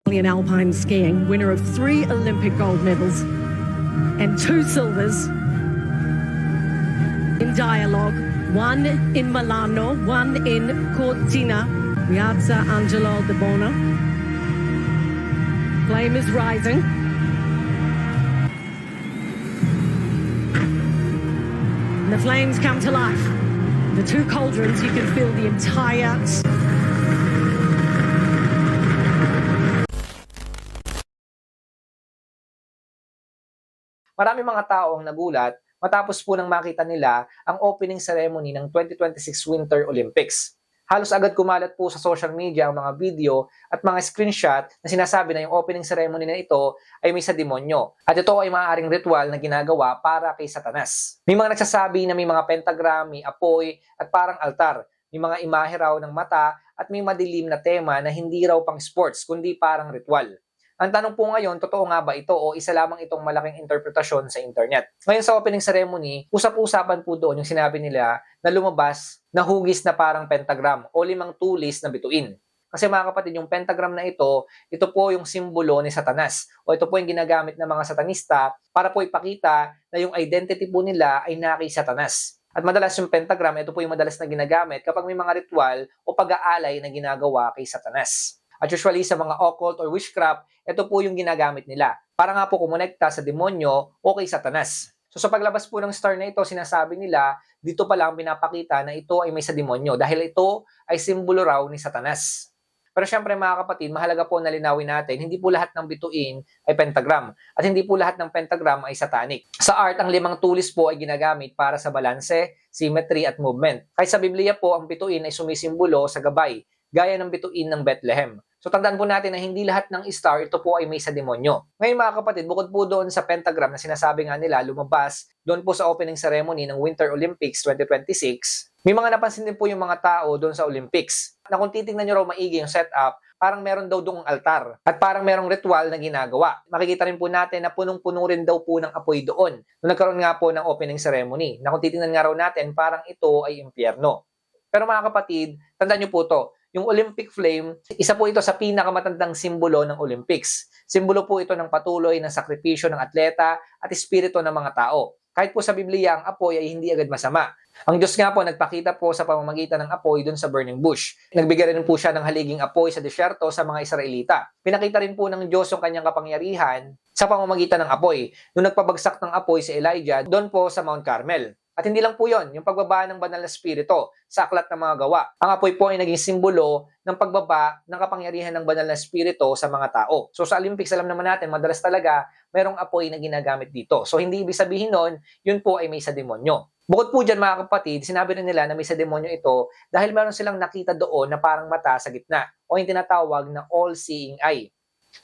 In alpine skiing, winner of 3 Olympic gold medals and 2 silvers. In dialogue, 1 in Milano, 1 in Cortina, Piazza Angelo de Bona. Flame is rising. And the flames come to life. The 2 cauldrons, you can feel the entire... Marami mga tao ang nagulat matapos po nang makita nila ang opening ceremony ng 2026 Winter Olympics. Halos agad kumalat po sa social media ang mga video at mga screenshot na sinasabi na yung opening ceremony na ito ay may sa demonyo. At ito ay maaaring ritual na ginagawa para kay Satanas. May mga nagsasabi na may mga pentagram, may apoy at parang altar. May mga imahe raw ng mata at may madilim na tema na hindi raw pang sports kundi parang ritual. Ang tanong po ngayon, totoo nga ba ito o isa lamang itong malaking interpretasyon sa internet? Ngayon sa opening ceremony, usap-usapan po doon yung sinabi nila na lumabas na hugis na parang pentagram o 5 tulis na bituin. Kasi mga kapatid, yung pentagram na ito po yung simbolo ni Satanas o ito po yung ginagamit ng mga satanista para po ipakita na yung identity po nila ay na kay Satanas. At madalas yung pentagram, ito po yung madalas na ginagamit kapag may mga ritual o pag-aalay na ginagawa kay Satanas. At usually sa mga occult or witchcraft, ito po yung ginagamit nila para nga po kumonekta sa demonyo o kay Satanas. So sa paglabas po ng star na ito, sinasabi nila, dito pa lang pinapakita na ito ay may sa demonyo dahil ito ay simbolo raw ni Satanas. Pero syempre mga kapatid, mahalaga po na linawin natin, hindi po lahat ng bituin ay pentagram at hindi po lahat ng pentagram ay satanic. Sa art, ang 5 tulis po ay ginagamit para sa balanse, symmetry at movement. Kahit sa Biblia po, ang bituin ay sumisimbolo sa gabay, gaya ng bituin ng Bethlehem. So tandaan po natin na hindi lahat ng star ito po ay may sa demonyo. Ngayon mga kapatid, bukod po doon sa pentagram na sinasabi nga nila lumabas doon po sa opening ceremony ng Winter Olympics 2026, may mga napansin din po yung mga tao doon sa Olympics na kung titingnan nyo raw maigi yung setup, parang meron daw doong altar at parang merong ritual na ginagawa. Makikita rin po natin na punong-puno rin daw po ng apoy doon nung nagkaroon nga po ng opening ceremony na kung titingnan nga raw natin parang ito ay impyerno. Pero mga kapatid, tandaan nyo po to, yung Olympic flame, isa po ito sa pinakamatandang simbolo ng Olympics. Simbolo po ito ng patuloy ng sakripisyo ng atleta at espiritu ng mga tao. Kahit po sa Biblia, ang apoy ay hindi agad masama. Ang Diyos nga po nagpakita po sa pamamagitan ng apoy dun sa burning bush. Nagbigay rin po siya ng haliging apoy sa desyerto sa mga Israelita. Pinakita rin po ng Diyos yung kanyang kapangyarihan sa pamamagitan ng apoy. Nung nagpabagsak ng apoy si Elijah, doon po sa Mount Carmel. At hindi lang po yon, yung pagbaba ng banal na spirito sa aklat ng mga gawa. Ang apoy po ay naging simbolo ng pagbaba ng kapangyarihan ng banal na spirito sa mga tao. So sa Olympics, alam naman natin, madalas talaga merong apoy na ginagamit dito. So hindi ibig sabihin nun, yun po ay may sa demonyo. Bukod po dyan mga kapatid, sinabi rin nila na may sa demonyo ito dahil meron silang nakita doon na parang mata sa gitna o yung tinatawag na all-seeing eye.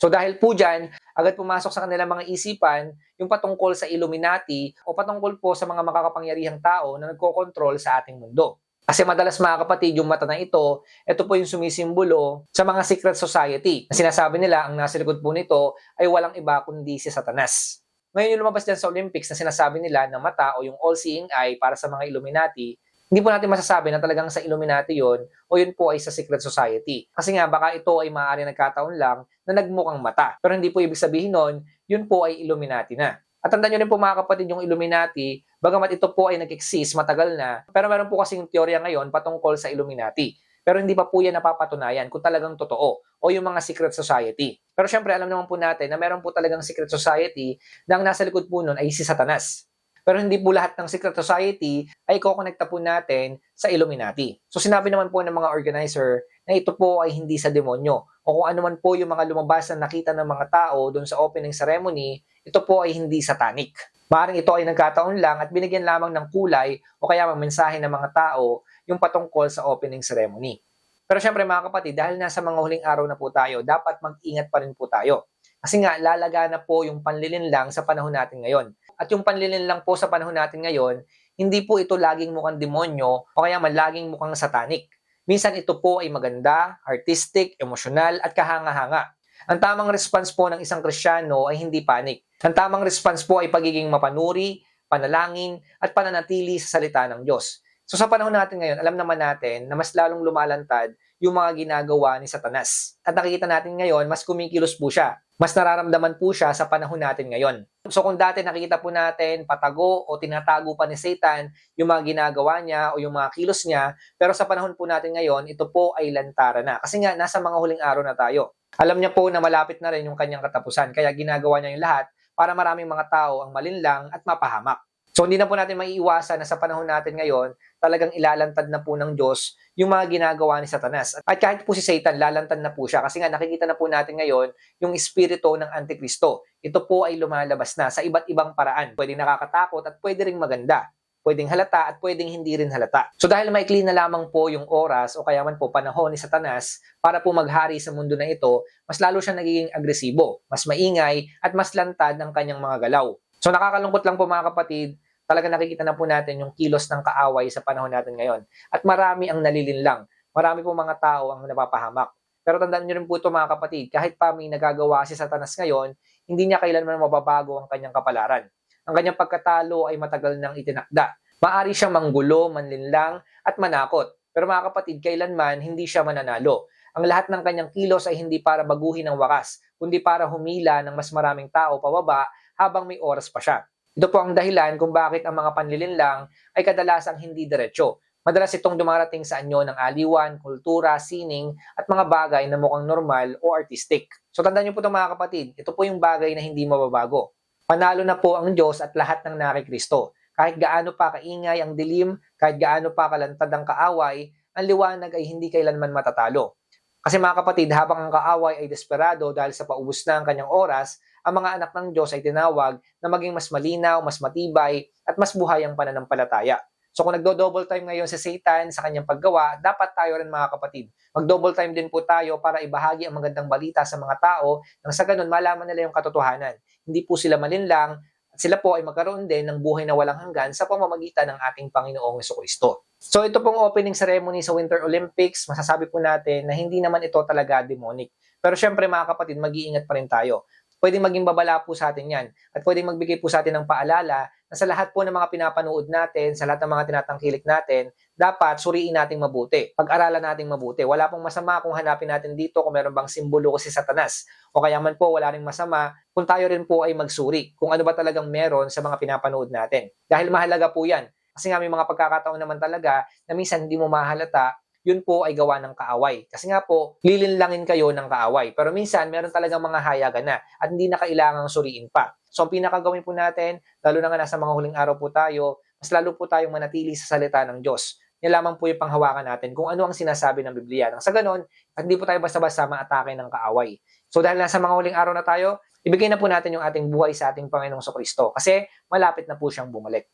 So dahil po dyan, agad pumasok sa kanilang mga isipan yung patungkol sa Illuminati o patungkol po sa mga makakapangyarihang tao na nagkokontrol sa ating mundo. Kasi madalas mga kapatid, yung mata na ito po yung sumisimbolo sa mga secret society. Na sinasabi nila, ang nasa likod po nito ay walang iba kundi si Satanas. Ngayon yung lumabas dyan sa Olympics na sinasabi nila na mata o yung all-seeing eye para sa mga Illuminati, hindi po natin masasabi na talagang sa Illuminati yon o yun po ay sa secret society. Kasi nga baka ito ay maaari nagkataon lang na nagmukhang mata. Pero hindi po ibig sabihin nun, yun po ay Illuminati na. At tandaan nyo rin po mga kapatid yung Illuminati, bagamat ito po ay nag-exist matagal na, pero meron po kasing teorya ngayon patungkol sa Illuminati. Pero hindi pa po yan napapatunayan kung talagang totoo o yung mga secret society. Pero syempre alam naman po natin na meron po talagang secret society na ang nasa likod po nun ay si Satanas. Pero hindi po lahat ng secret society ay kokonekta po natin sa Illuminati. So sinabi naman po ng mga organizer na ito po ay hindi sa demonyo o kung ano man po yung mga lumabas na nakita ng mga tao doon sa opening ceremony, ito po ay hindi satanic. Maaaring ito ay nagkataon lang at binigyan lamang ng kulay o kaya mga mensahe ng mga tao yung patungkol sa opening ceremony. Pero syempre mga kapatid, dahil nasa mga huling araw na po tayo, dapat mag-ingat pa rin po tayo. Kasi nga, lalaga na po yung panlilinlang sa panahon natin ngayon. At yung panlilinlang po sa panahon natin ngayon, hindi po ito laging mukhang demonyo o kaya man laging mukhang satanic. Minsan ito po ay maganda, artistic, emosyonal at kahanga-hanga. Ang tamang response po ng isang Kristiyano ay hindi panic. Ang tamang response po ay pagiging mapanuri, panalangin at pananatili sa salita ng Diyos. So sa panahon natin ngayon, alam naman natin na mas lalong lumalantad yung mga ginagawa ni Satanas. At nakikita natin ngayon, mas kumikilos po siya. Mas nararamdaman po siya sa panahon natin ngayon. So kung dati nakikita po natin patago o tinatago pa ni Satan yung mga ginagawa niya o yung mga kilos niya, pero sa panahon po natin ngayon, ito po ay lantara na. Kasi nga, nasa mga huling araw na tayo. Alam niya po na malapit na rin yung kanyang katapusan, kaya ginagawa niya yung lahat para maraming mga tao ang malinlang at mapahamak. So hindi na po natin maiiwasan na sa panahon natin ngayon, talagang ilalantad na po ng Diyos yung mga ginagawa ni Satanas. At kahit po si Satan, lalantad na po siya kasi nga nakikita na po natin ngayon yung espiritu ng Antikristo. Ito po ay lumalabas na sa iba't ibang paraan. Pwedeng nakakatakot at pwede ring maganda. Pwedeng halata at pwedeng hindi rin halata. So dahil maikli na lamang po yung oras o kaya man po panahon ni Satanas para po maghari sa mundo na ito, mas lalo siya nagiging agresibo, mas maingay at mas lantad ang kanyang mga galaw. So nakakalungkot lang po mga kapatid, talaga nakikita na po natin yung kilos ng kaaway sa panahon natin ngayon. At marami ang nalilinlang. Marami po mga tao ang napapahamak. Pero tandaan nyo rin po ito mga kapatid, kahit pa may nagagawa si Satanas ngayon, hindi niya kailanman mababago ang kanyang kapalaran. Ang kanyang pagkatalo ay matagal nang itinakda. Maari siyang manggulo, manlinlang, at manakot. Pero mga kapatid, kailanman hindi siya mananalo. Ang lahat ng kanyang kilos ay hindi para baguhin ang wakas, kundi para humila ng mas maraming tao pababa habang may oras pa siya. Ito po ang dahilan kung bakit ang mga panlilinlang ay kadalasang hindi diretso. Madalas itong dumarating sa anyo ng aliwan, kultura, sining, at mga bagay na mukhang normal o artistic. So tandaan niyo po ito mga kapatid, ito po yung bagay na hindi mababago. Panalo na po ang Diyos at lahat ng nakikristo. Kahit gaano pa kaingay ang dilim, kahit gaano pa kalantad ang kaaway, ang liwanag ay hindi kailanman matatalo. Kasi mga kapatid, habang ang kaaway ay desperado dahil sa paubos na ang kanyang oras, ang mga anak ng Diyos ay tinawag na maging mas malinaw, mas matibay, at mas buhay ang pananampalataya. So kung nagdo-double time ngayon si Satan sa kanyang paggawa, dapat tayo rin mga kapatid. Mag-double time din po tayo para ibahagi ang magandang balita sa mga tao nang sa ganun malaman nila yung katotohanan. Hindi po sila malinlang at sila po ay magkaroon din ng buhay na walang hanggan sa pamamagitan ng ating Panginoong Jesucristo. So ito pong opening ceremony sa Winter Olympics, masasabi po natin na hindi naman ito talaga demonic. Pero syempre mga kapatid, mag-iingat pa rin tayo. Pwedeng maging babala po sa atin yan. At pwedeng magbigay po sa atin ng paalala na sa lahat po ng mga pinapanood natin, sa lahat ng mga tinatangkilik natin, dapat suriin nating mabuti. Pag-aralan nating mabuti. Wala pong masama kung hanapin natin dito kung meron bang simbolo si Satanas. O kaya man po wala ring masama kung tayo rin po ay magsuri kung ano ba talagang meron sa mga pinapanood natin. Dahil mahalaga po yan. Kasi nga may mga pagkakataon naman talaga na minsan hindi mo mahalata, yun po ay gawa ng kaaway. Kasi nga po, lilinlangin kayo ng kaaway. Pero minsan, meron talagang mga hayagan na at hindi na kailangang suriin pa. So, ang pinakagawin po natin, lalo na nga nasa mga huling araw po tayo, mas lalo po tayong manatili sa salita ng Diyos. Yan lamang po yung panghawakan natin kung ano ang sinasabi ng Biblia. Nang sa ganon, at hindi po tayo basta-basta maatake ng kaaway. So, dahil nasa mga huling araw na tayo, ibigay na po natin yung ating buhay sa ating Panginoong Jesucristo kasi malapit na po siyang bumalik.